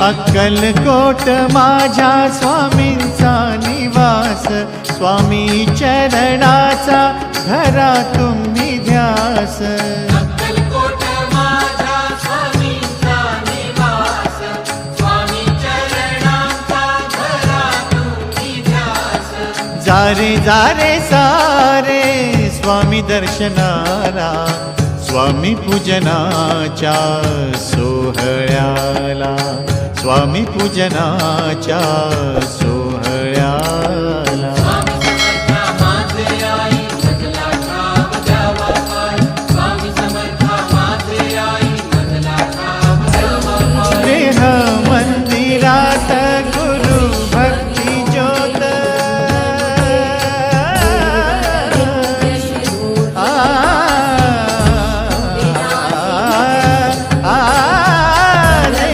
अक्कलकोट माझ्या स्वामींचा निवास, स्वामी चरणाचा धरा तुम्ही ध्यास. अक्कलकोट माझ्या स्वामींचा निवास, स्वामी चरणांचा धरा तुम्ही ध्यास. जारे जारे सारे स्वामी दर्शनाला, स्वामी पूजनाच्या सोहळ्याला, स्वामी पूजनाच्या सोहळ्याला.